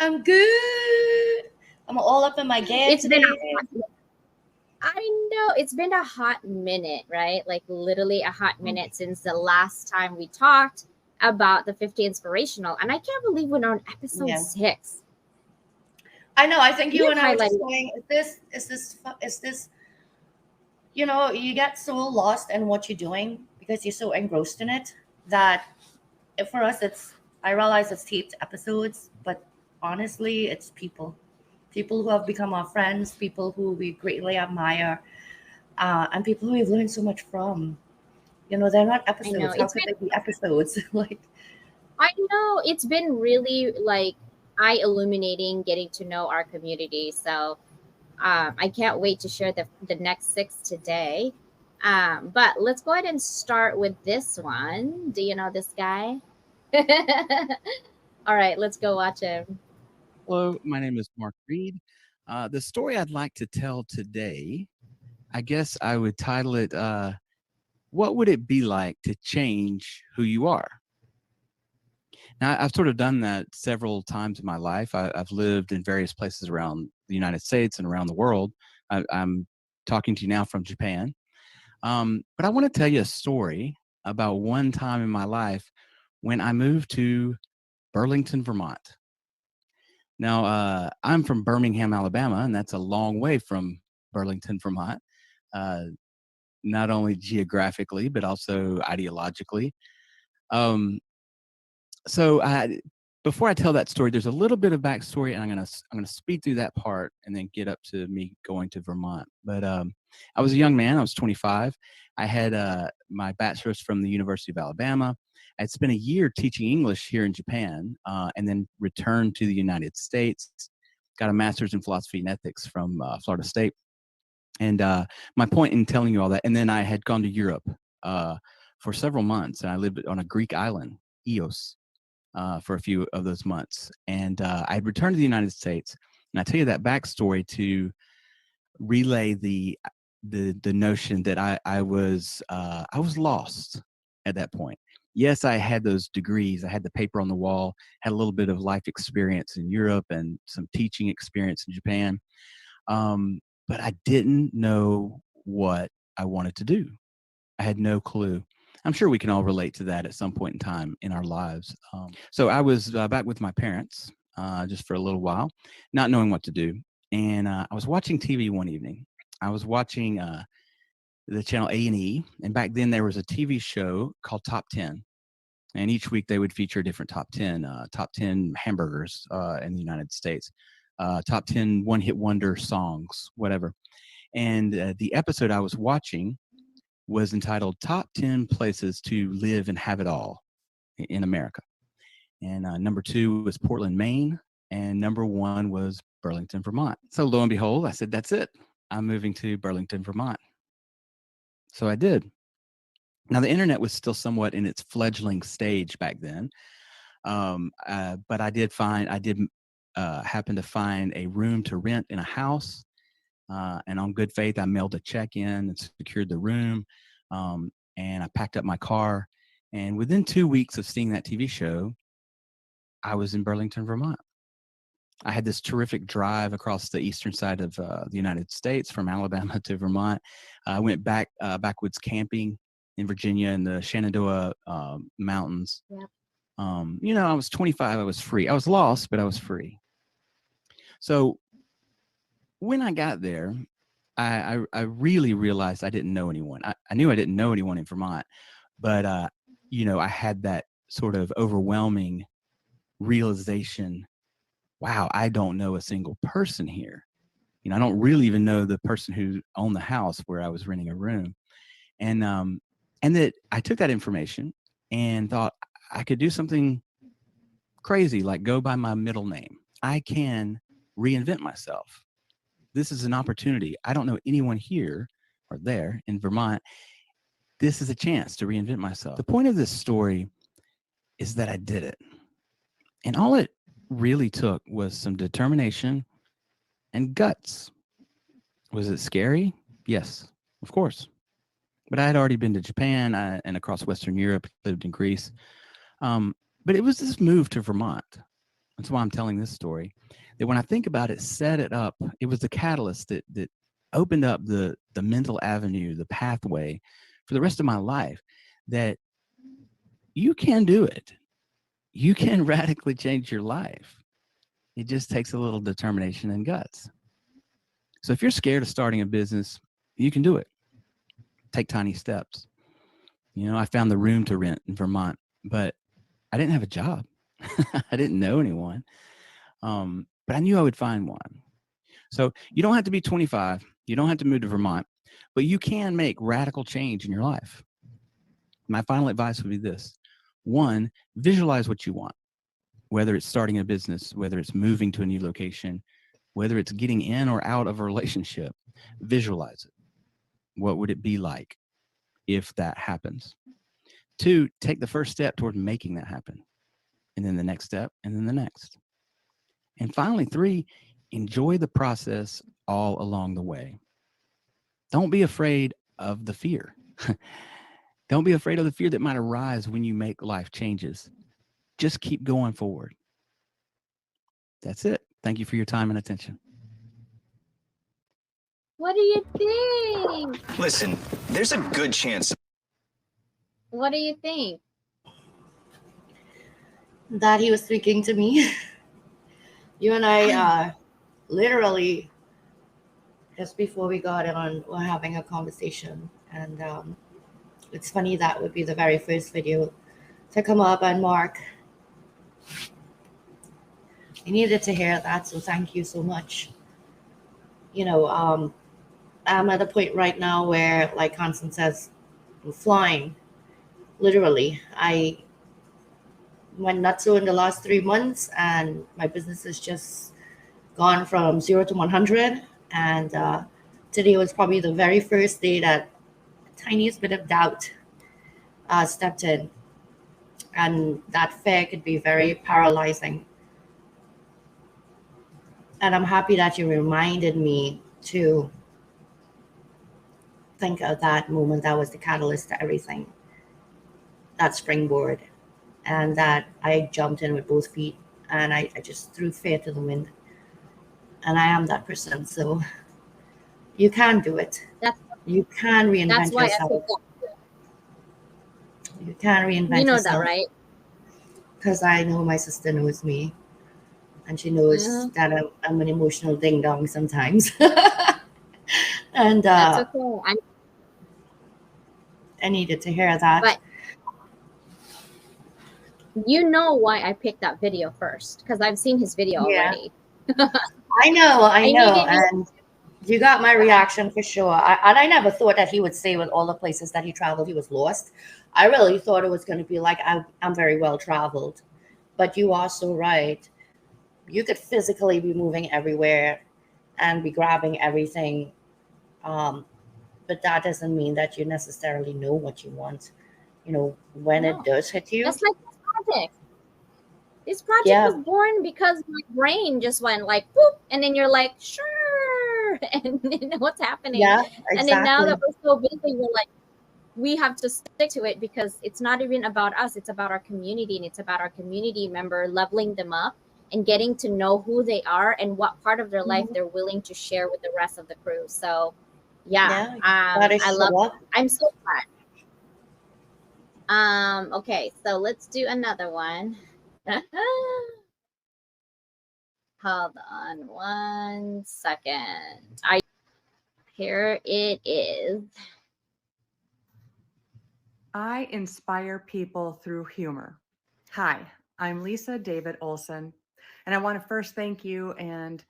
I'm good. I'm all up in my game It's been today. I know it's been a hot minute, right? Like literally a hot minute since the last time we talked about the 50 inspirational, and I can't believe we're on episode Yeah, 6. I know. I think We you have and I were just highlighted. saying, is this? You get so lost in what you're doing because you're so engrossed in it that if for us, it's. I realize it's taped episodes, but honestly, it's people who have become our friends, people who we greatly admire, and people who we've learned so much from. They're not I know episodes. How it's could been they be episodes? Like, I know it's been really like eye illuminating getting to know our community. So I can't wait to share the next 6 today. But let's go ahead and start with this one. Do you know this guy? All right, let's go watch him. Hello, my name is Mark Reed. The story I'd like to tell today, I guess I would title it, What Would It Be Like to Change Who You Are? Now, I've sort of done that several times in my life. I've lived in various places around the United States and around the world. I'm talking to you now from Japan. But I want to tell you a story about one time in my life when I moved to Burlington, Vermont. Now, I'm from Birmingham, Alabama, and that's a long way from Burlington, Vermont, uh, not only geographically, but also ideologically. Um, so before I tell that story, there's a little bit of backstory, and I'm gonna speed through that part and then get up to me going to Vermont. But I was a young man. I was 25. I had my bachelor's from the University of Alabama. I'd spent a year teaching English here in Japan, and then returned to the United States. Got a master's in philosophy and ethics from Florida State. And my point in telling you all that, and then I had gone to Europe uh, for several months, and I lived on a Greek island, Ios, for a few of those months. And I'd returned to the United States. And I tell you that backstory to relay the notion that I was lost at that point. Yes, I had those degrees. I had the paper on the wall, had a little bit of life experience in Europe and some teaching experience in Japan. But I didn't know what I wanted to do. I had no clue. I'm sure we can all relate to that at some point in time in our lives. So I was back with my parents just for a little while, not knowing what to do. And I was watching TV one evening. I was watching the channel A&E, and back then there was a TV show called Top 10. And each week they would feature different top 10 hamburgers in the United States, top 10 one-hit wonder songs, whatever. And the episode I was watching was entitled Top 10 Places to Live and Have It All in America. And number 2 was Portland, Maine. And number 1 was Burlington, Vermont. So lo and behold, I said, that's it. I'm moving to Burlington, Vermont. So I did. Now, the internet was still somewhat in its fledgling stage back then. But I did happen to find a room to rent in a house. And on good faith, I mailed a check in and secured the room. And I packed up my car. And within 2 weeks of seeing that TV show, I was in Burlington, Vermont. I had this terrific drive across the eastern side of the United States from Alabama to Vermont. I went backwoods camping in Virginia in the Shenandoah Mountains. Yep. I was 25. I was free. I was lost, but I was free. So when I got there, I really realized I didn't know anyone. I knew I didn't know anyone in Vermont, but I had that sort of overwhelming realization. Wow, I don't know a single person here. I don't really even know the person who owned the house where I was renting a room, and that I took that information and thought I could do something crazy, like go by my middle name. I can reinvent myself. This is an opportunity. I don't know anyone here or there in Vermont. This is a chance to reinvent myself. The point of this story is that I did it. And all it really took was some determination and guts. Was it scary? Yes, of course. But I had already been to Japan and across Western Europe, lived in Greece. But it was this move to Vermont That's why I'm telling this story. That when I think about it, set it up. It was the catalyst that opened up the mental avenue, the pathway for the rest of my life. That you can do it. You can radically change your life. It just takes a little determination and guts. So if you're scared of starting a business, you can do it. Take tiny steps. I found the room to rent in Vermont, but I didn't have a job. I didn't know anyone. But I knew I would find one. So you don't have to be 25. You don't have to move to Vermont, but you can make radical change in your life. My final advice would be this. One, visualize what you want, whether it's starting a business, whether it's moving to a new location, whether it's getting in or out of a relationship. Visualize it. What would it be like if that happens? Two, take the first step toward making that happen. And then the next step, and then the next. And finally, three, enjoy the process all along the way. Don't be afraid of the fear. Don't be afraid of the fear that might arise when you make life changes. Just keep going forward. That's it. Thank you for your time and attention. What do you think? Listen, there's a good chance. What do you think? That he was speaking to me. You and I literally, just before we got on, were having a conversation. And it's funny that would be the very first video to come up. And Mark, I needed to hear that. So thank you so much. I'm at a point right now where, like Constance says, I'm flying. Literally. I went nuts in the last 3 months, and my business has just gone from 0 to 100. And today was probably the very first day that the tiniest bit of doubt stepped in. And that fear could be very paralyzing. And I'm happy that you reminded me to think of that moment. That was the catalyst to everything, that springboard. And that I jumped in with both feet, and I just threw fear to the wind. And I am that person. So you can do it. You can That's reinvent why I yourself. think You can reinvent you know yourself. that, right? Because I know my sister knows me, and she knows Mhm. that I'm an emotional ding dong sometimes. And That's okay. I needed to hear that. But you know why I picked that video first, because I've seen his video Yeah. already. I know, I know. needed you. And you got my reaction for sure. I never thought that he would say with all the places that he traveled, he was lost. I really thought it was going to be like, I'm very well traveled. But you are so right. You could physically be moving everywhere and be grabbing everything. But that doesn't mean that you necessarily know what you want. When No. it does hit you. Just like this project. This project Yeah. was born because my brain just went like whoop, and then you're like, sure, and then what's happening? Yeah, exactly. And then now that we're so busy, we're like, we have to stick to it, because it's not even about us, it's about our community, and it's about our community member, leveling them up and getting to know who they are and what part of their life they're willing to share with the rest of the crew. So yeah, gotta I love show up. I'm so glad. Okay, so let's do another one. Hold on 1 second. Here it is. I inspire people through humor. Hi, I'm Lisa David Olson, and I want to first thank you and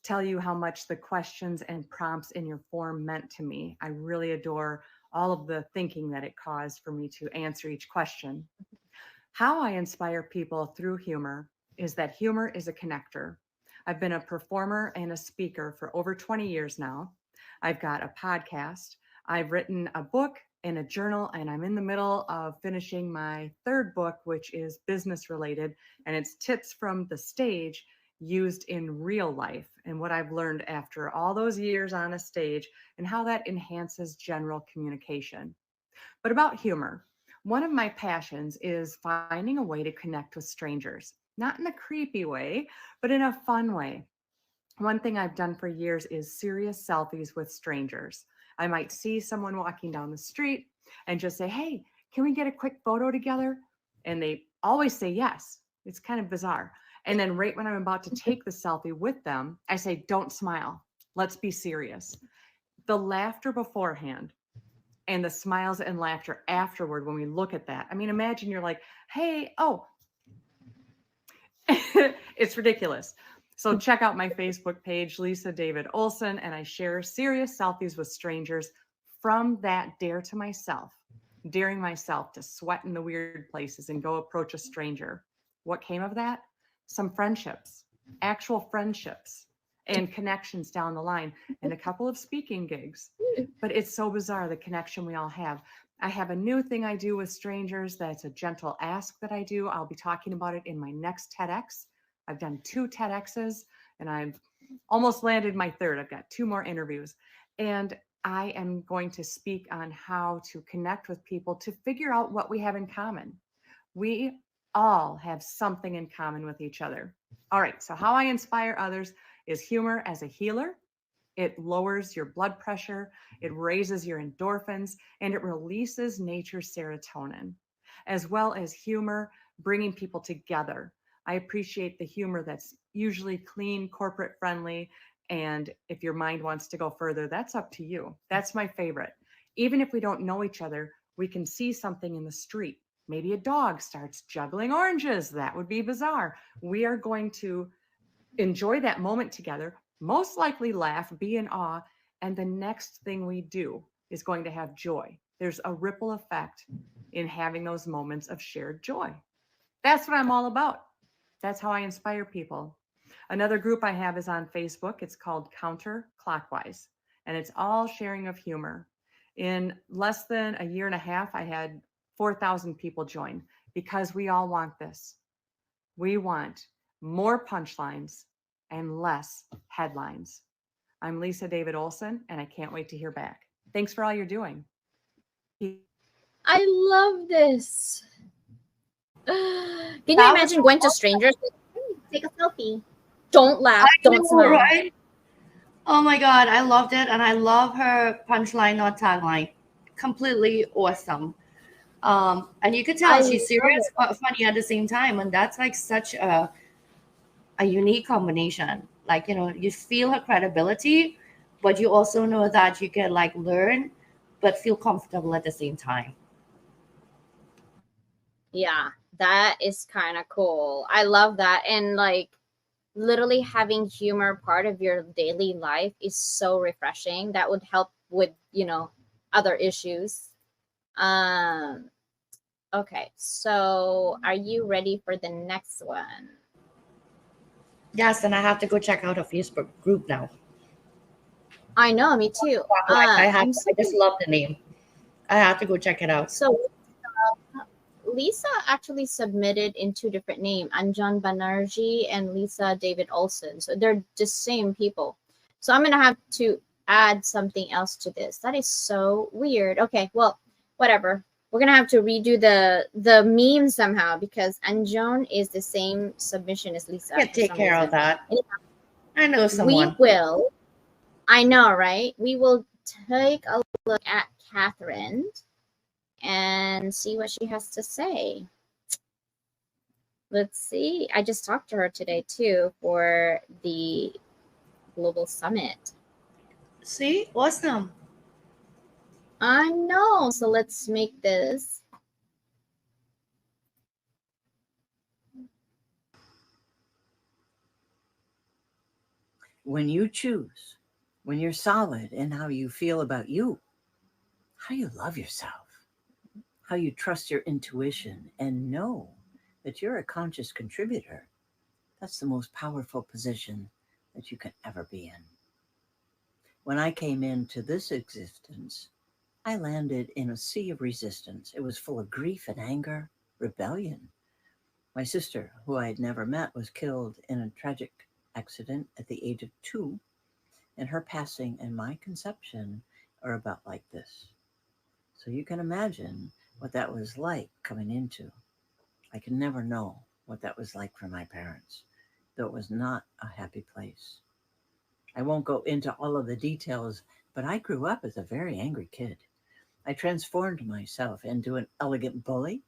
tell you how much the questions and prompts in your form meant to me. I really adore all of the thinking that it caused for me to answer each question. How I inspire people through humor is that humor is a connector. I've been a performer and a speaker for over 20 years now. I've got a podcast. I've written a book and a journal, and I'm in the middle of finishing my third book, which is business related, and it's tips from the stage used in real life and what I've learned after all those years on a stage and how that enhances general communication. But about humor, one of my passions is finding a way to connect with strangers. not in a creepy way, but in a fun way. One thing I've done for years is serious selfies with strangers. I might see someone walking down the street and just say, "Hey, can we get a quick photo together?" And they always say yes. It's kind of bizarre. And then, right when I'm about to take the selfie with them, I say, "Don't smile. Let's be serious." The laughter beforehand and the smiles and laughter afterward when we look at that. I mean, imagine you're like, "Hey, oh," it's ridiculous. So check out my Facebook page, Lisa David Olson, and I share serious selfies with strangers from that dare to myself, daring myself to sweat in the weird places and go approach a stranger. What came of that? Some friendships, actual friendships and connections down the line, and a couple of speaking gigs. But it's so bizarre, the connection we all have. I have a new thing I do with strangers that's a gentle ask that I do. I'll be talking about it in my next TEDx. I've done 2 TEDx's and I've almost landed my third. I've got 2 more interviews. And I am going to speak on how to connect with people to figure out what we have in common. We all have something in common with each other. All right, so how I inspire others is humor as a healer. It lowers your blood pressure, it raises your endorphins, and it releases nature's serotonin, as well as humor bringing people together. I appreciate the humor that's usually clean, corporate friendly. And if your mind wants to go further, that's up to you. That's my favorite. Even if we don't know each other, we can see something in the street. Maybe a dog starts juggling oranges. That would be bizarre. We are going to enjoy that moment together, most likely laugh, be in awe, and the next thing we do is going to have joy. There's a ripple effect in having those moments of shared joy. That's what I'm all about. That's how I inspire people. Another group I have is on Facebook. It's called Counterclockwise, and it's all sharing of humor. In less than a year and a half, I had 4,000 people join because we all want this. We want more punchlines and less headlines. I'm Lisa David Olson, and I can't wait to hear back. Thanks for all you're doing. I love this. Can you That was imagine going to strangers? Like, "Hey, take a selfie. Don't laugh. Don't smile." right? Oh my God, I loved it. And I love her punchline, not tagline. Completely awesome. And you could tell I she's love serious it. but funny at the same time. And that's like such a unique combination. Like, you feel her credibility, but you also know that you can like learn, but feel comfortable at the same time. Yeah, that is kind of cool. I love that. And like literally having humor part of your daily life is so refreshing. That would help with, other issues. Um, okay, so are you ready for the next one? Yes, and I have to go check out her Facebook group now. I know, me too. Like, I'm I just so love the name. I have to go check it out. so Lisa actually submitted in 2 different names, Anjan Banerjee and Lisa David Olson. So they're just same people. So I'm gonna have to add something else to this. That is so weird. Okay, well, whatever. We're gonna have to redo the meme somehow because Anjan is the same submission as Lisa Yeah, for take some care of reason. that. I know We someone. will. I know, right? We will take a look at Catherine and see what she has to say. Let's see. I just talked to her today too for the global summit. See, awesome. I know. So let's make this. When you choose, when you're solid in how you feel about you, how you love yourself, how you trust your intuition and know that you're a conscious contributor, that's the most powerful position that you can ever be in. When I came into this existence, I landed in a sea of resistance. It was full of grief and anger, rebellion. My sister, who I had never met, was killed in a tragic accident at the age of 2, and her passing and my conception are about like this. So you can imagine what that was like coming into. I can never know what that was like for my parents, though it was not a happy place. I won't go into all of the details, but I grew up as a very angry kid. I transformed myself into an elegant bully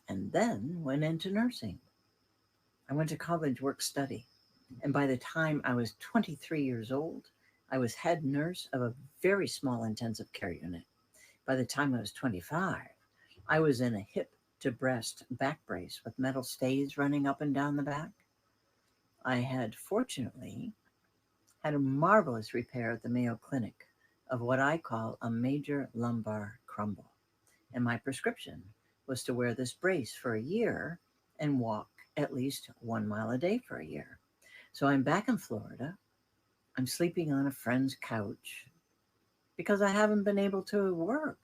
and then went into nursing. I went to college work study, and by the time I was 23 years old, I was head nurse of a very small intensive care unit. By the time I was 25, I was in a hip to breast back brace with metal stays running up and down the back. I had fortunately had a marvelous repair at the Mayo Clinic of what I call a major lumbar crumble. And my prescription was to wear this brace for a year and walk at least 1 mile a day for a year. So I'm back in Florida. I'm sleeping on a friend's couch because I haven't been able to work.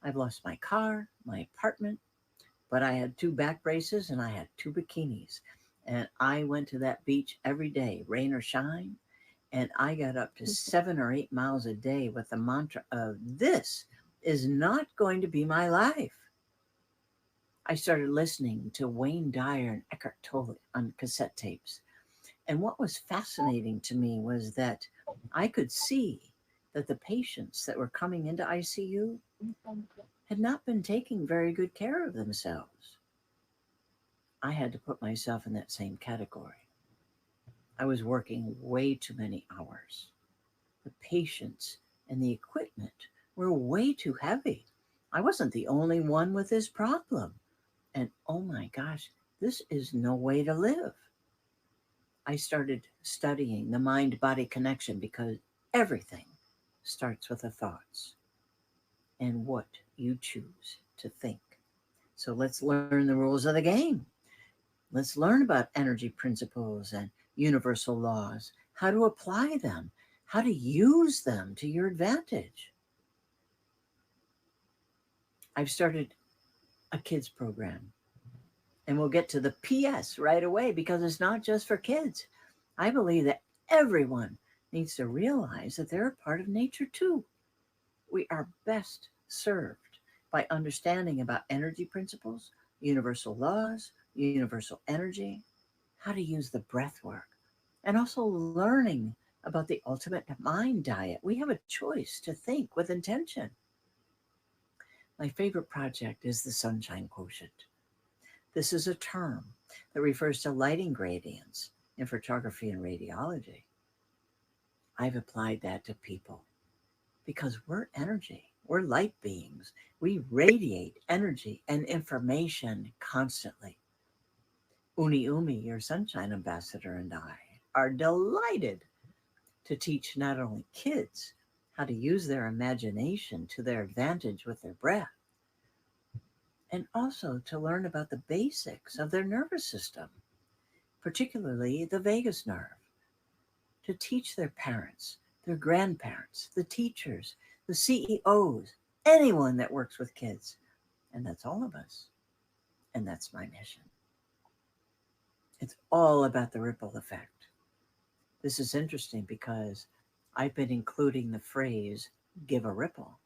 I've lost my car, my apartment, but I had 2 back braces and I had 2 bikinis. And I went to that beach every day, rain or shine. And I got up to 7 or 8 miles a day with the mantra of, this is not going to be my life. I started listening to Wayne Dyer and Eckhart Tolle on cassette tapes. And what was fascinating to me was that I could see that the patients that were coming into ICU had not been taking very good care of themselves. I had to put myself in that same category. I was working way too many hours. The patients and the equipment were way too heavy. I wasn't the only one with this problem. And oh my gosh, this is no way to live. I started studying the mind-body connection because everything starts with the thoughts and what you choose to think. So let's learn the rules of the game. Let's learn about energy principles and universal laws, how to apply them, how to use them to your advantage. I've started a kids program, and we'll get to the PS right away because it's not just for kids. I believe that everyone needs to realize that they're a part of nature too. We are best served by understanding about energy principles, universal laws, universal energy, how to use the breath work, and also learning about the ultimate mind diet. We have a choice to think with intention. My favorite project is the Sunshine Quotient. This is a term that refers to lighting gradients in photography and radiology. I've applied that to people because we're energy. We're light beings. We radiate energy and information constantly. Uni Umi, your sunshine ambassador, and I are delighted to teach not only kids how to use their imagination to their advantage with their breath, and also to learn about the basics of their nervous system, particularly the vagus nerve, to teach their parents, their grandparents, the teachers, the CEOs, anyone that works with kids. And that's all of us. And that's my mission. It's all about the ripple effect. This is interesting because I've been including the phrase, give a ripple,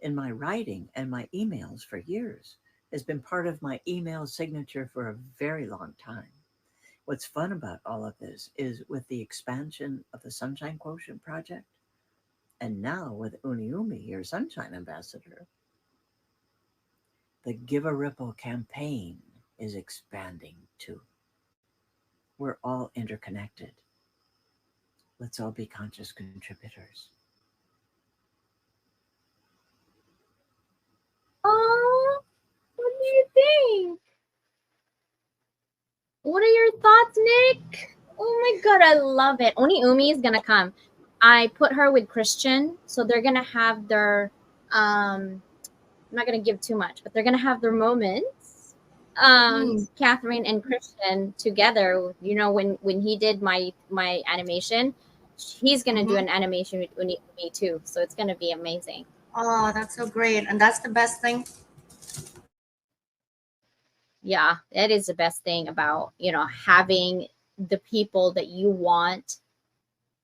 in my writing and my emails for years. It's been part of my email signature for a very long time. What's fun about all of this is with the expansion of the Sunshine Quotient Project, and now with Uni Umi, your Sunshine Ambassador, the Give a Ripple campaign is expanding too. We're all interconnected. Let's all be conscious contributors. Oh, what do you think? What are your thoughts, Nick? Oh my god, I love it. Oni Umi is gonna come. I put her with Christian, so they're gonna have their I'm not gonna give too much, but they're gonna have their moments. Catherine and Christian together. You know, when he did my animation, he's gonna do an animation with Uni Umi too. So it's gonna be amazing. Oh, that's so great. And that's the best thing. Yeah, that is the best thing about, you know, having the people that you want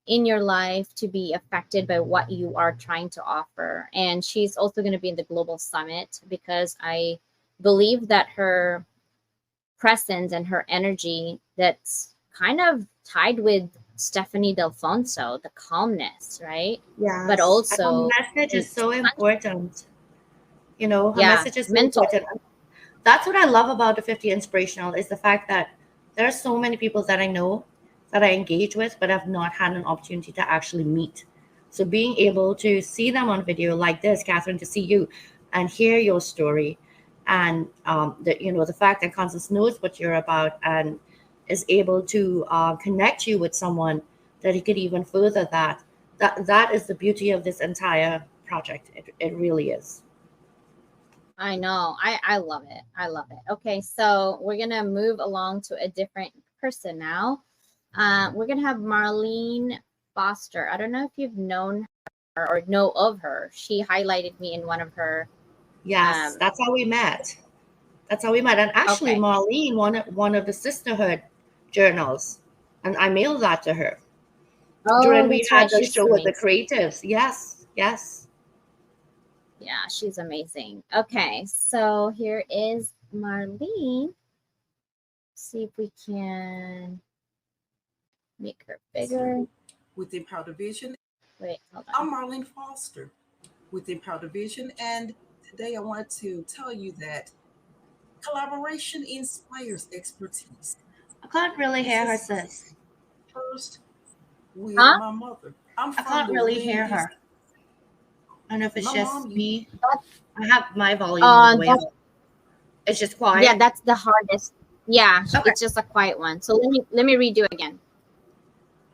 in your life to be affected by what you are trying to offer. And she's also going to be in the Global Summit because I believe that her presence and her energy that's kind of tied with Stephanie Delfonso, the calmness, right? Yes. But And also, her message is so important. Her yeah, message is so mental. important. That's what I love about the 50 Inspirational is the fact that there are so many people that I know that I engage with, but I've not had an opportunity to actually meet. So being able to see them on video like this, Catherine, to see you and hear your story, and the fact that Constance knows what you're about and is able to connect you with someone that he could even further that. That is the beauty of this entire project. It really is. I know. I love it. I love it. Okay, so we're gonna move along to a different person now. We're gonna have Marlene Foster. I don't know if you've known her or know of her. She highlighted me in one of her. Yes, that's how we met. That's how we met. And actually, Okay. Marlene, one of the sisterhood journals, and I mailed that to her Oh, during we that's had right. the She's show with the amazing. creatives. Yes, yes. Yeah, she's amazing. Okay, so here is Marlene. See if we can make her bigger. With Empower Division. Wait, hold on. I'm Marlene Foster with Empower Division, and today I want to tell you that collaboration inspires expertise. I can't really hear her, sis. First, with Huh? my mother. I'm I from can't the really hear Windy. her. I don't know if it's My just mom, me. I have my volume all the way That's, up. It's just yeah, quiet. that's the hardest. Yeah, Okay. it's just a quiet one. So let me redo again.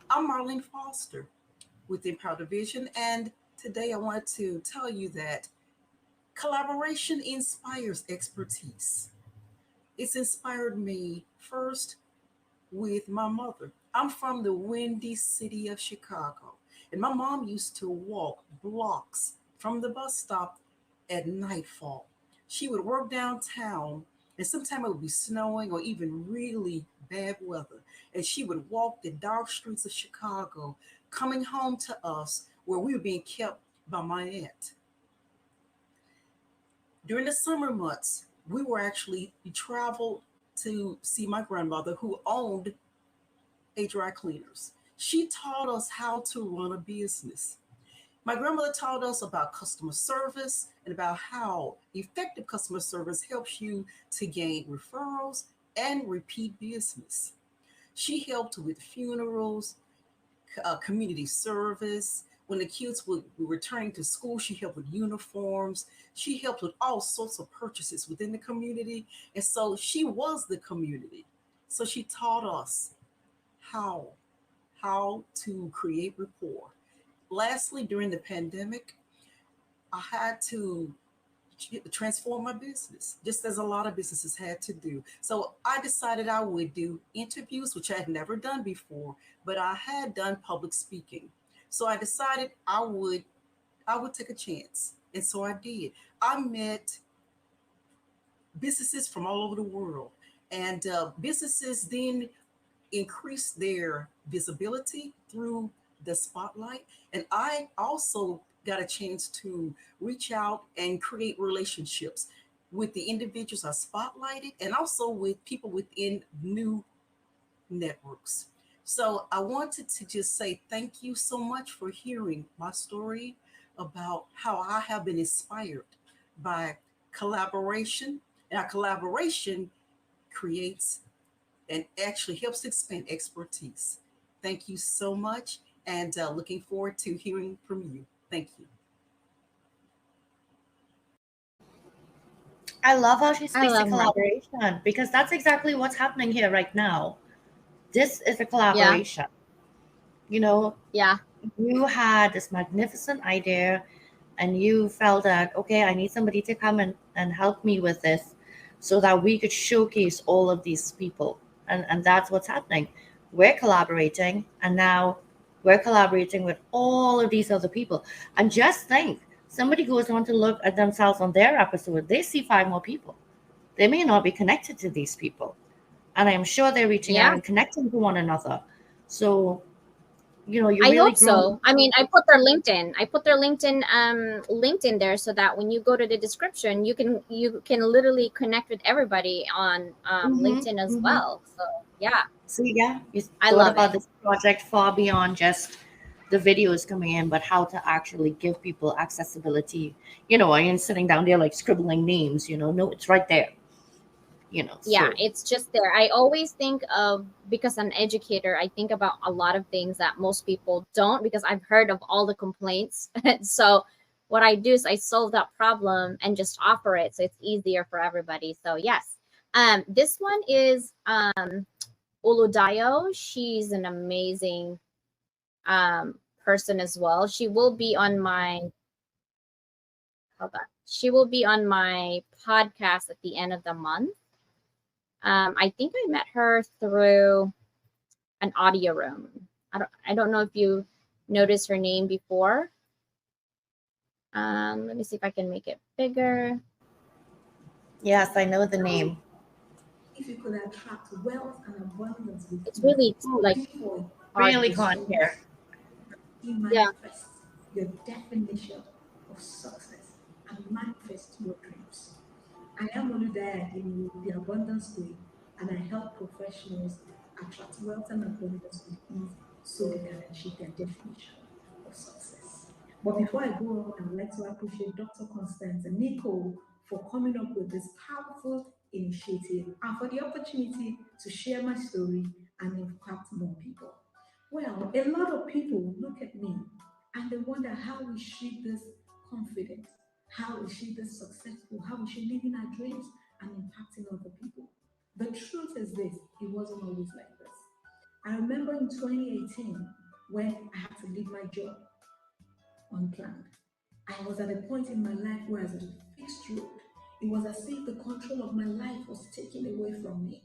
I'm Marlene Foster with Empower Division, and today I want to tell you that collaboration inspires expertise. It's inspired me first with my mother. I'm from the windy city of Chicago, and my mom used to walk blocks from the bus stop at nightfall. She would work downtown, and sometimes it would be snowing or even really bad weather. And she would walk the dark streets of Chicago, coming home to us where we were being kept by my aunt. During the summer months, we traveled to see my grandmother who owned a dry cleaners. She taught us how to run a business. My grandmother taught us about customer service and about how effective customer service helps you to gain referrals and repeat business. She helped with funerals, community service. When the kids were returning to school, she helped with uniforms. She helped with all sorts of purchases within the community. And so she was the community. So she taught us how how to create rapport. Lastly, during the pandemic, I had to transform my business, just as a lot of businesses had to do. So I decided I would do interviews, which I had never done before, but I had done public speaking. So I decided I would take a chance. And so I did. I met businesses from all over the world. And businesses then increase their visibility through the spotlight. And I also got a chance to reach out and create relationships with the individuals I spotlighted and also with people within new networks. So I wanted to just say thank you so much for hearing my story about how I have been inspired by collaboration. And our collaboration creates and actually helps expand expertise. Thank you so much, and looking forward to hearing from you. Thank you. I love how she I speaks to love Marlene. collaboration because that's exactly what's happening here right now. This is a Yeah, collaboration. You know, yeah, you had this magnificent idea and you felt that, okay, I need somebody to come and help me with this so that we could showcase all of these people. And that's what's happening. We're collaborating, and now we're collaborating with all of these other people. And just think, somebody goes on to look at themselves on their episode, they see 5 more people. They may not be connected to these people. And I'm sure they're reaching out yeah. and connecting to one another. So you know, you I really hope so. I mean, I put their LinkedIn. I put their LinkedIn there so that when you go to the description, you can literally connect with everybody on LinkedIn as well. So yeah, So yeah, you I thought love about it. this project far beyond just the videos coming in, but how to actually give people accessibility. You know, I ain't sitting down there like scribbling names. You know, no, it's right there. You know, Yeah, so it's just there. I always think of, because I'm an educator, I think about a lot of things that most people don't, because I've heard of all the complaints. So what I do is I solve that problem and just offer it so it's easier for everybody. So yes. This one is Uludayo. She's an amazing person as well. She will be on my hold on. She will be on my podcast at the end of the month. I think I met her through an audio room. I don't know if you noticed her name before. Let me see if I can make it bigger. yes, I know the name. If you could attract wealth and abundance with It's ease, really like before Really hard. can't hear. you Yeah. manifest your definition of success and manifest your dreams. I am Oludaya in the Abundance Way, and I help professionals attract wealth and abundance with ease so they can achieve their definition of success. But before I go on, I would like to appreciate Dr. Constance and Nicole for coming up with this powerful initiative and for the opportunity to share my story and impact more people. Well, a lot of people look at me and they wonder, how is she this confident? How is she this successful? How is she living her dreams and impacting other people? The truth is this, it wasn't always like this. I remember in 2018 when I had to leave my job unplanned. I was at a point in my life where I was at a fixed road. It was as if the control of my life was taken away from me.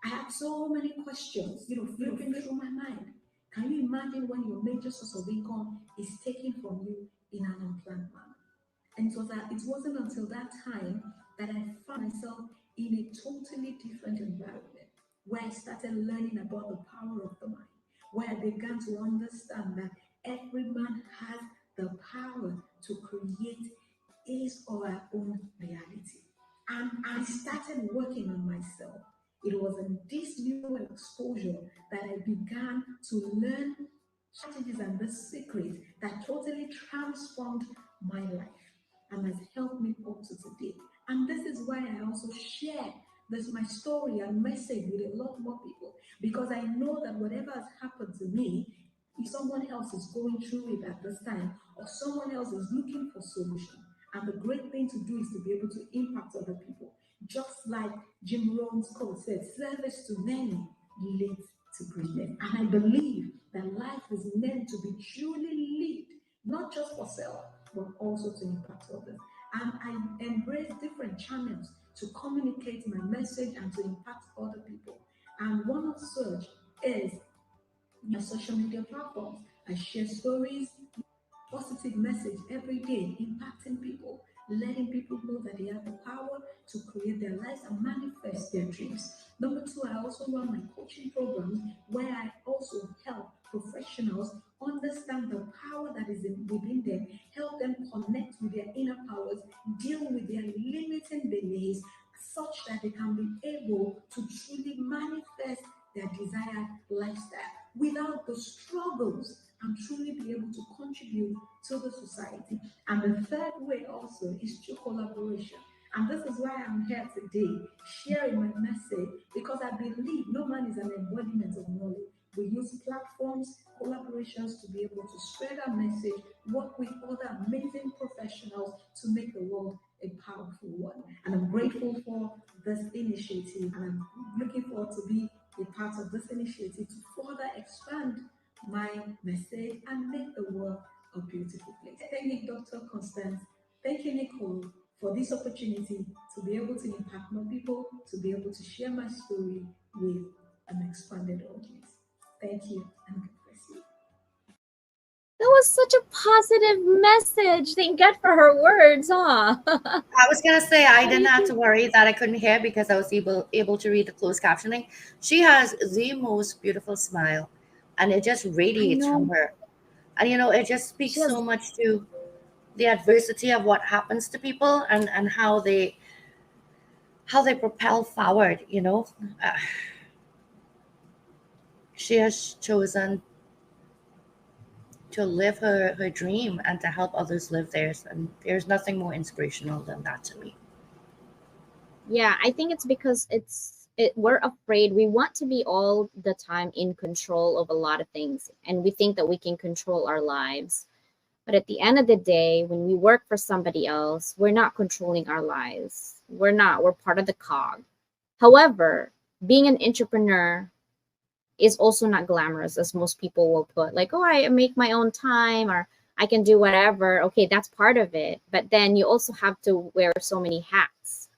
I had so many questions, flipping through my mind. Can you imagine when your major source of income is taken from you in an unplanned manner? And it wasn't until that time that I found myself in a totally different environment where I started learning about the power of the mind, where I began to understand that every man has the power to create his or her own reality. And I started working on myself. It was in this new exposure that I began to learn strategies and the secrets that totally transformed my life and has helped me up to today. And this is why I also share this my story and message with a lot more people, because I know that whatever has happened to me, if someone else is going through it at this time, or someone else is looking for solution. And the great thing to do is to be able to impact other people. Just like Jim Rohn's quote said, service to many leads to greatness. And I believe that life is meant to be truly lived, not just for self, but also to impact others. And I embrace different channels to communicate my message and to impact other people. And one of such is my social media platforms. I share stories, positive message every day, impacting people, letting people know that they have the power to create their lives and manifest their dreams. Number two, I also run my coaching programs where I also help professionals understand the power that is within them, help them connect with their inner powers, deal with their limiting beliefs, such that they can be able to truly manifest their desired lifestyle without the struggles and truly be able to contribute to the society. And the third way also is through collaboration. And this is why I'm here today, sharing my message, because I believe no man is an embodiment of knowledge. We use platforms, collaborations to be able to spread our message, work with other amazing professionals to make the world a powerful one. And I'm grateful for this initiative, and I'm looking forward to be a part of this initiative to further expand my message and make the world a beautiful place. Thank you, Dr. Constance. Thank you, Nicole, for this opportunity to be able to impact more people, to be able to share my story with an expanded audience. Thank you, and God bless you. That was such a positive message. Thank God for her words, huh? I was gonna say I didn't have to worry that I couldn't hear because I was able to read the closed captioning. She has the most beautiful smile. and it just radiates from know. her. And it just speaks She has, so much to the adversity of what happens to people, and how they propel forward. Uh, she has chosen to live her dream and to help others live theirs, and there's nothing more inspirational than that to me. yeah, I think it's because we're afraid. We want to be all the time in control of a lot of things, and we think that we can control our lives. But at the end of the day, when we work for somebody else, we're not controlling our lives. We're part of the cog. However, being an entrepreneur is also not glamorous, as most people will put, like, oh, I make my own time, or I can do whatever. Okay, that's part of it. But then you also have to wear so many hats,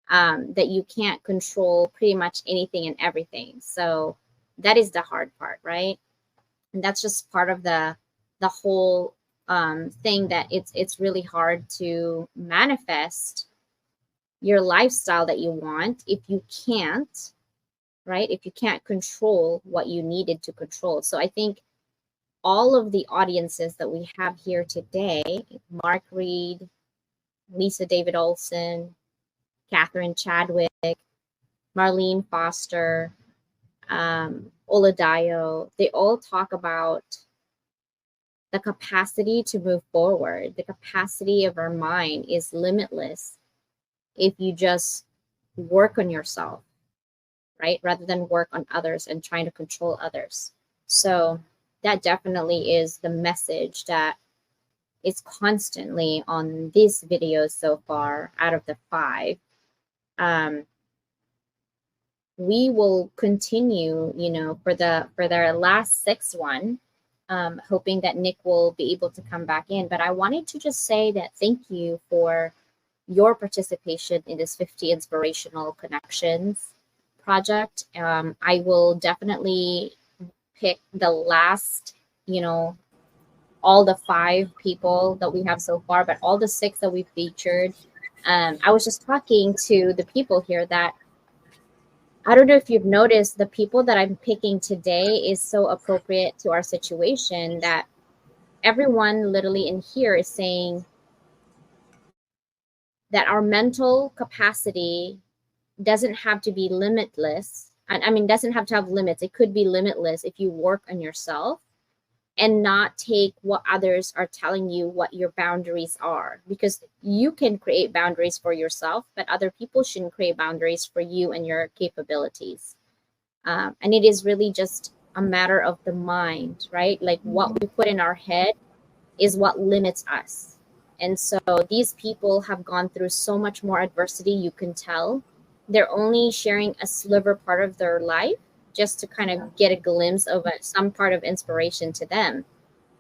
that you can't control pretty much anything and everything. So that is the hard part, right? And that's just part of the whole thing, that it's really hard to manifest your lifestyle that you want if you can't, right? If you can't control what you needed to control. So I think all of the audiences that we have here today, Mark Reed, Lisa David Olson, Catherine Chadwick, Marlene Foster, Oladayo, they all talk about the capacity to move forward. The capacity of our mind is limitless if you just work on yourself, right? Rather than work on others and trying to control others. So that definitely is the message that is constantly on these videos so far out of the 5. We will continue, for their last 6 one, hoping that Nick will be able to come back in. But I wanted to just say that thank you for your participation in this 50 Inspirational Connections project. I will definitely pick the last, all the 5 people that we have so far, but all the 6 that we featured. I was just talking to the people here that I don't know if you've noticed, the people that I'm picking today is so appropriate to our situation that everyone literally in here is saying that our mental capacity doesn't have to be limitless. I mean, doesn't have to have limits. It could be limitless if you work on yourself and not take what others are telling you what your boundaries are, because you can create boundaries for yourself, but other people shouldn't create boundaries for you and your capabilities. And it is really just a matter of the mind, right? Like what we put in our head is what limits us. And so these people have gone through so much more adversity. You can tell they're only sharing a sliver part of their life just to kind of get a glimpse of some part of inspiration to them.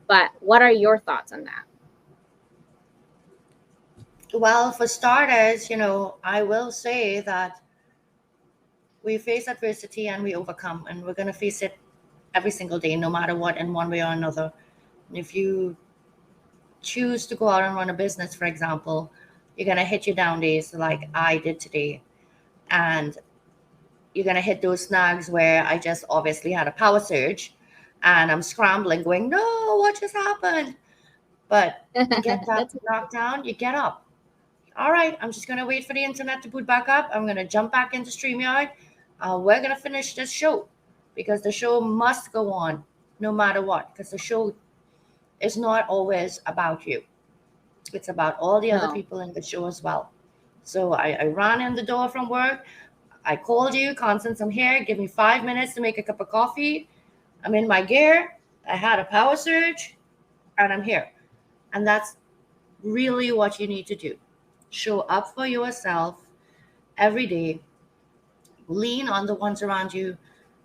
But what are your thoughts on that? Well, for starters, I will say that we face adversity and we overcome, and we're going to face it every single day, no matter what, in one way or another. If you choose to go out and run a business, for example, you're going to hit your down days like I did today. And you're going to hit those snags where I just obviously had a power surge and I'm scrambling, going, no, what just happened? But you get that That's knocked down, you get up. All right, I'm just going to wait for the internet to boot back up. I'm going to jump back into StreamYard. We're going to finish this show because the show must go on no matter what, because the show is not always about you. It's about all the other no. people in the show as well. So I ran in the door from work. I called you, Constance, I'm here. Give me 5 minutes to make a cup of coffee. I'm in my gear. I had a power surge and I'm here. And that's really what you need to do. Show up for yourself every day. Lean on the ones around you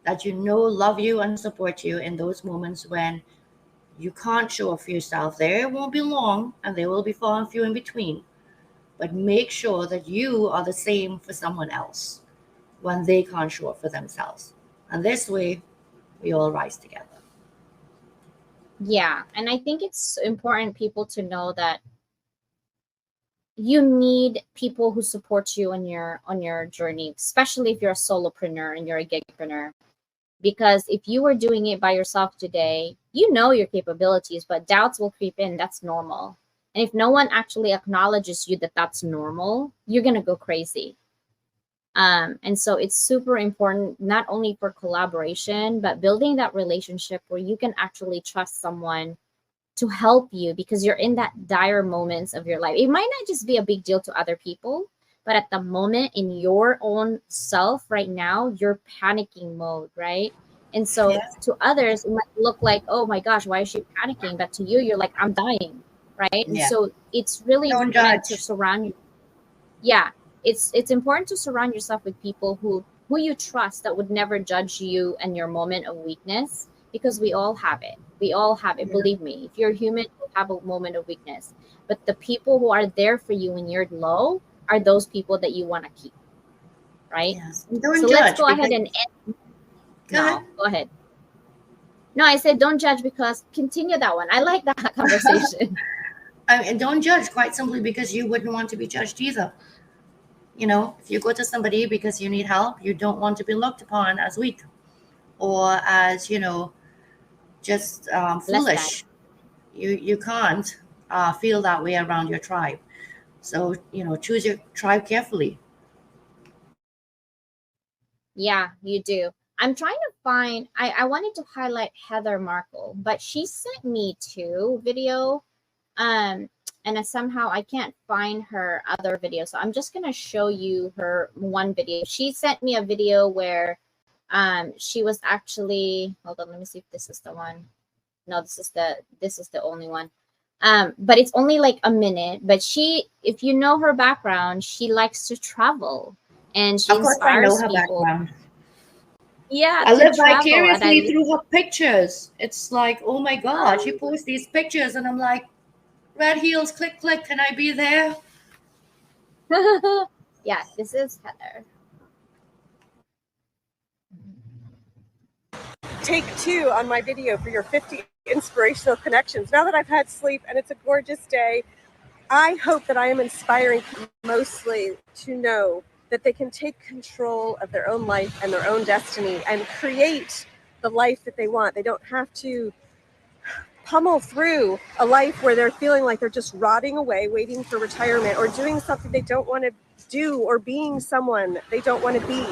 that you know love you and support you in those moments when you can't show up for yourself. There won't be long and there will be far and few in between. But make sure that you are the same for someone else when they can't show up for themselves. And this way, we all rise together. Yeah. And I think it's important people to know that you need people who support you on your journey, especially if you're a solopreneur and you're a gigpreneur. Because if you were doing it by yourself today, you know your capabilities, but doubts will creep in. That's normal. And if no one actually acknowledges you that that's normal, you're going to go crazy. And so it's super important, not only for collaboration, but building that relationship where you can actually trust someone to help you, because you're in that dire moments of your life. It might not just be a big deal to other people, but at the moment in your own self right now, you're panicking mode, right? And so Yeah. to others, it might look like, oh my gosh, why is she panicking? But to you, you're like, I'm dying, right? And Yeah. so it's really Don't important to judge. surround, yeah, it's important to surround yourself with people who you trust, that would never judge you and your moment of weakness, because we all have it. We all have it. Yeah. Believe me, if you're human, you'll have a moment of weakness. But the people who are there for you when you're low are those people that you want to keep, right? Yes. And don't So let's judge go ahead because and end. go ahead. No, go ahead. No, I said don't judge, because continue that one. I like that conversation. And don't judge quite simply because you wouldn't want to be judged either. You know, if you go to somebody because you need help, you don't want to be looked upon as weak or as, you know, just Less than. foolish. You can't feel that way around your tribe. So, you know, choose your tribe carefully. Yeah, you do. I'm trying to find, I wanted to highlight Heather Markle, but she sent me two video. And somehow I can't find her other video. So I'm just gonna show you her one video. She sent me a video where she was actually, hold on, let me see if this is the one. No, this is the only one. But it's only like a minute. But she, if you know her background, she likes to travel and she Of course, I know inspires her people. background. Yeah, I to live travel. And vicariously through her pictures. It's like, oh my God, she posts these pictures, and I'm like, red heels, click, click. Can I be there? yeah, this is Heather. Take 2 on my video for your 50 inspirational connections. Now that I've had sleep and it's a gorgeous day, I hope that I am inspiring mostly to know that they can take control of their own life and their own destiny and create the life that they want. They don't have to pummel through a life where they're feeling like they're just rotting away, waiting for retirement, or doing something they don't want to do, or being someone they don't want to be.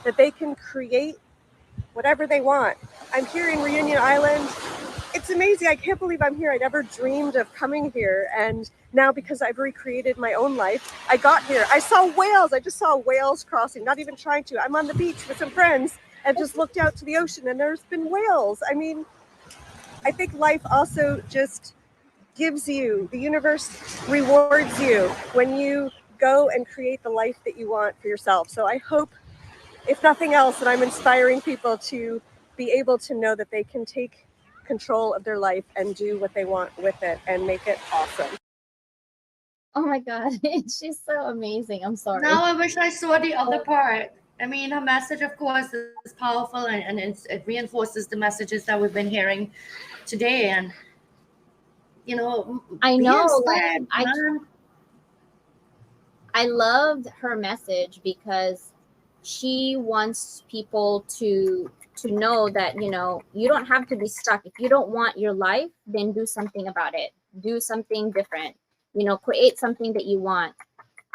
That they can create whatever they want. I'm here in Reunion Island. It's amazing. I can't believe I'm here. I never dreamed of coming here. And now, because I've recreated my own life, I got here. I saw whales. I just saw whales crossing, not even trying to. I'm on the beach with some friends and just looked out to the ocean, and there's been whales. I mean, I think life also just gives you, the universe rewards you when you go and create the life that you want for yourself. So I hope, if nothing else, that I'm inspiring people to be able to know that they can take control of their life and do what they want with it and make it awesome. Oh my God, she's so amazing. I'm sorry. Now I wish I saw the other part. I mean, her message, of course, is powerful, and it reinforces the messages that we've been hearing today. And, you know, I be know, inspired, like, man. I loved her message because she wants people to know that, you know, you don't have to be stuck. If you don't want your life, then do something about it. Do something different. You know, create something that you want.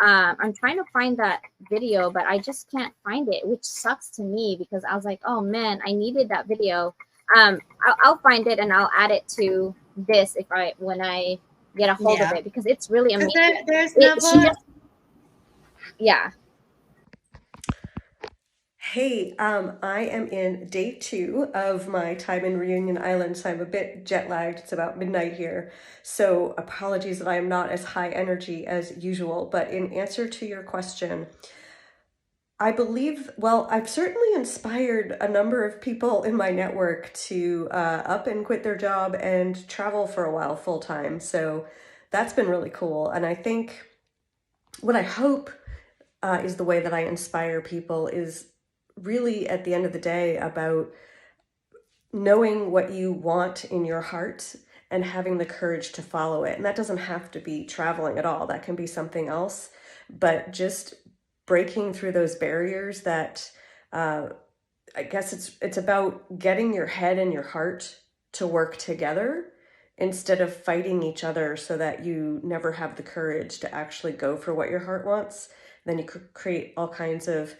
I'm trying to find that video, but I just can't find it, which sucks to me, because I was like, oh man, I needed that video. I'll find it and I'll add it to this when I get a hold of Yeah. it, because it's really 'Cause amazing. there's She never. just, yeah. Hey, I am in day 2 of my time in Reunion Island, so I'm a bit jet lagged. It's about midnight here. So apologies that I am not as high energy as usual. But in answer to your question, I believe, well, I've certainly inspired a number of people in my network to up and quit their job and travel for a while full time. So that's been really cool. And I think what I hope is the way that I inspire people is really, at the end of the day, about knowing what you want in your heart and having the courage to follow it. And that doesn't have to be traveling at all. That can be something else, but just breaking through those barriers that I guess it's about getting your head and your heart to work together instead of fighting each other so that you never have the courage to actually go for what your heart wants. Then you could create all kinds of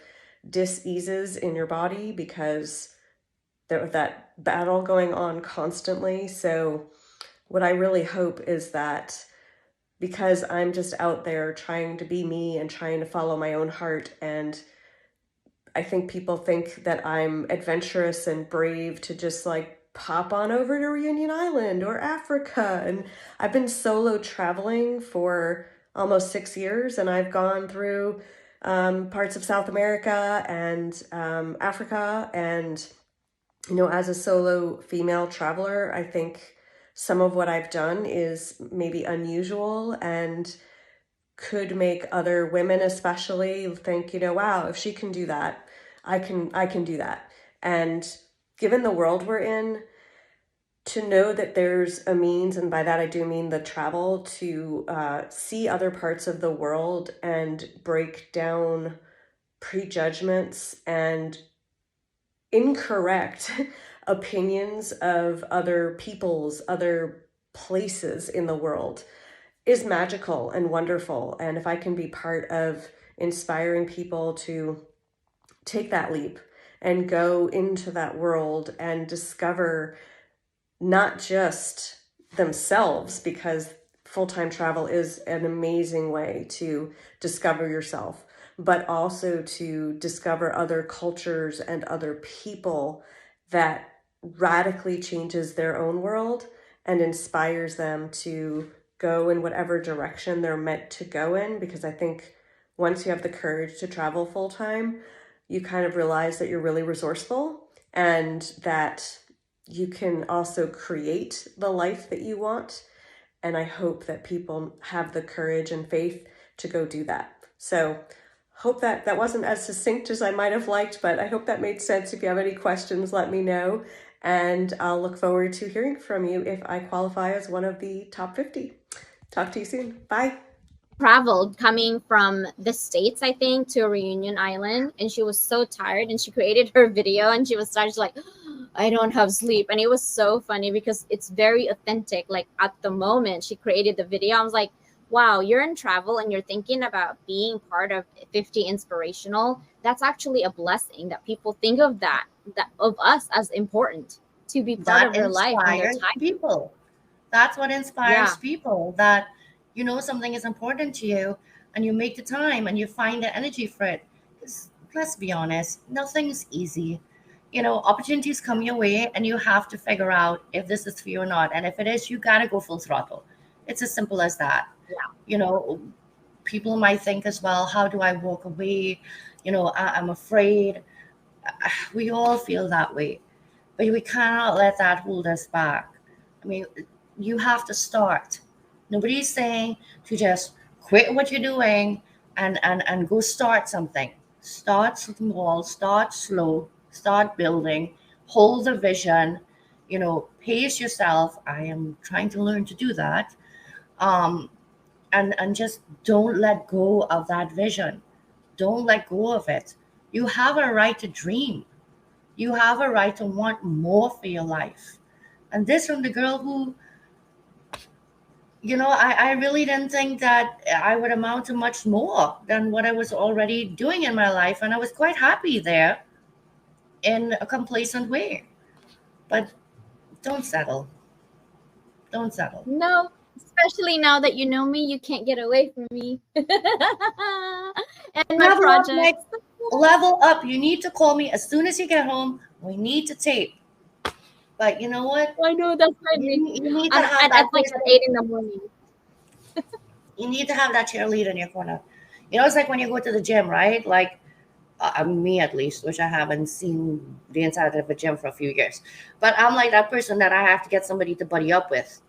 dis-eases in your body because there's that battle going on constantly. So what I really hope is that because I'm just out there trying to be me and trying to follow my own heart, and I think people think that I'm adventurous and brave to just like pop on over to Reunion Island or Africa. And I've been solo traveling for almost 6 years, and I've gone through parts of South America and Africa. And, you know, as a solo female traveler, I think some of what I've done is maybe unusual and could make other women especially think, you know, wow, if she can do that, I can do that. And given the world we're in, to know that there's a means, and by that I do mean the travel, to see other parts of the world and break down prejudgments and incorrect opinions of other peoples, other places in the world is magical and wonderful. And if I can be part of inspiring people to take that leap and go into that world and discover not just themselves, because full-time travel is an amazing way to discover yourself, but also to discover other cultures and other people, that radically changes their own world and inspires them to go in whatever direction they're meant to go in. Because I think once you have the courage to travel full-time, you kind of realize that you're really resourceful and that you can also create the life that you want. And I hope that people have the courage and faith to go do that. So hope that wasn't as succinct as I might have liked, but I hope that made sense. If you have any questions, let me know. And I'll look forward to hearing from you if I qualify as one of the top 50. Talk to you soon. Bye. Traveled coming from the States, I think, to Reunion Island, and she was so tired, and she created her video, and she was like, I don't have sleep. And it was so funny because it's very authentic. Like at the moment she created the video, I was like, wow, you're in travel and you're thinking about being part of 50 Inspirational. That's actually a blessing that people think of that of us as important to be part of their life and their inspires time. people. That's what inspires Yeah. people, that you know something is important to you and you make the time and you find the energy for it. 'Cause let's be honest, nothing's easy. You know, opportunities come your way and you have to figure out if this is for you or not. And if it is, you got to go full throttle. It's as simple as that. Yeah. You know, people might think as well, how do I walk away? You know, I'm afraid. We all feel that way, but we cannot let that hold us back. I mean, you have to start. Nobody's saying to just quit what you're doing and go start something. Start small, start slow, start building, hold the vision, you know, pace yourself. I am trying to learn to do that. Um, and just don't let go of that vision. Don't let go of it. You have a right to dream. You have a right to want more for your life. And this from the girl who, you know, I really didn't think that I would amount to much more than what I was already doing in my life. And I was quite happy there in a complacent way. But don't settle. Don't settle. No, especially now that you know me, you can't get away from me. And my Level up, project. Mike. Level up. You need to call me as soon as you get home. We need to tape. But you know what? I know that's right. You need to And have that at like person- 8 in the morning. You need to have that cheerleader in your corner. You know, it's like when you go to the gym, right? Like me at least, which I haven't seen the inside of a gym for a few years. But I'm like that person that I have to get somebody to buddy up with,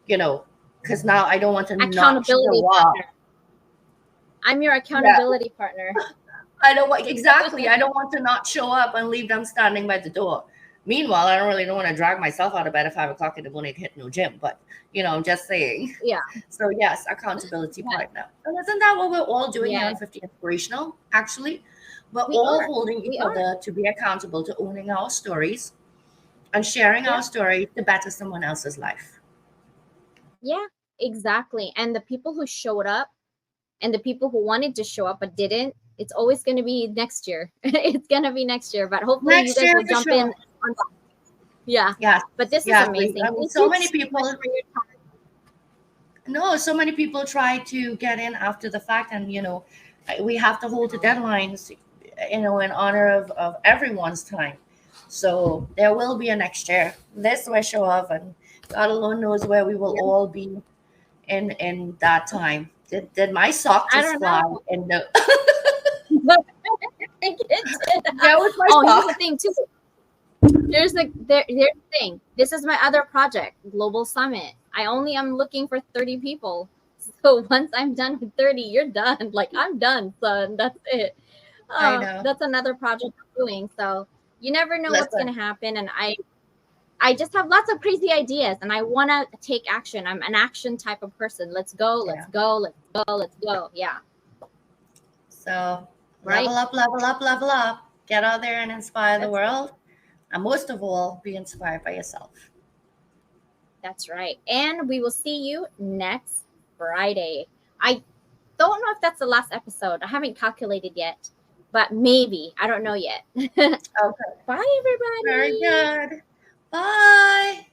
you know, because now I don't want to not Accountability show up. partner. I'm your accountability partner. I don't want exactly. I don't want to not show up and leave them standing by the door. Meanwhile, I don't want to drag myself out of bed at 5 o'clock in the morning to hit no gym. But you know, I'm just saying. Yeah. So yes, accountability partner. And isn't that what we're all doing here on Yes. 50 Inspirational? Actually, we're We all are. holding each We are. other to be accountable to owning our stories and sharing Yeah. our story to better someone else's life. Yeah, exactly. And the people who showed up and the people who wanted to show up but didn't, it's always going to be next year. It's going to be next year, but hopefully you Next guys year will for jump sure. in on. Yeah, Yes, but this is yes. amazing. I mean, Thank so you many so much people. for your time. No, so many people try to get in after the fact, and we have to hold the deadlines, in honor of everyone's time. So there will be a next year. This will show up, and God alone knows where we will all be in that time. Did my sock I just don't fly know. in the? But I think it did. That was my Oh, here's the sock. thing too. Here's the thing. This is my other project, Global Summit. I only am looking for 30 people. So once I'm done with 30, you're done. Like I'm done, son. That's it. I know. That's another project I'm doing. So you never know what's Listen, gonna happen. And I just have lots of crazy ideas and I wanna take action. I'm an action type of person. Let's go, let's yeah. go, let's go, let's go. Yeah. So Right? level up, level up, level up. Get out there and inspire the That's world, and most of all, be inspired by yourself. That's right. And we will see you next Friday. I don't know if that's the last episode. I haven't calculated yet, but maybe. I don't know yet. Okay. Bye, everybody. Very good. Bye.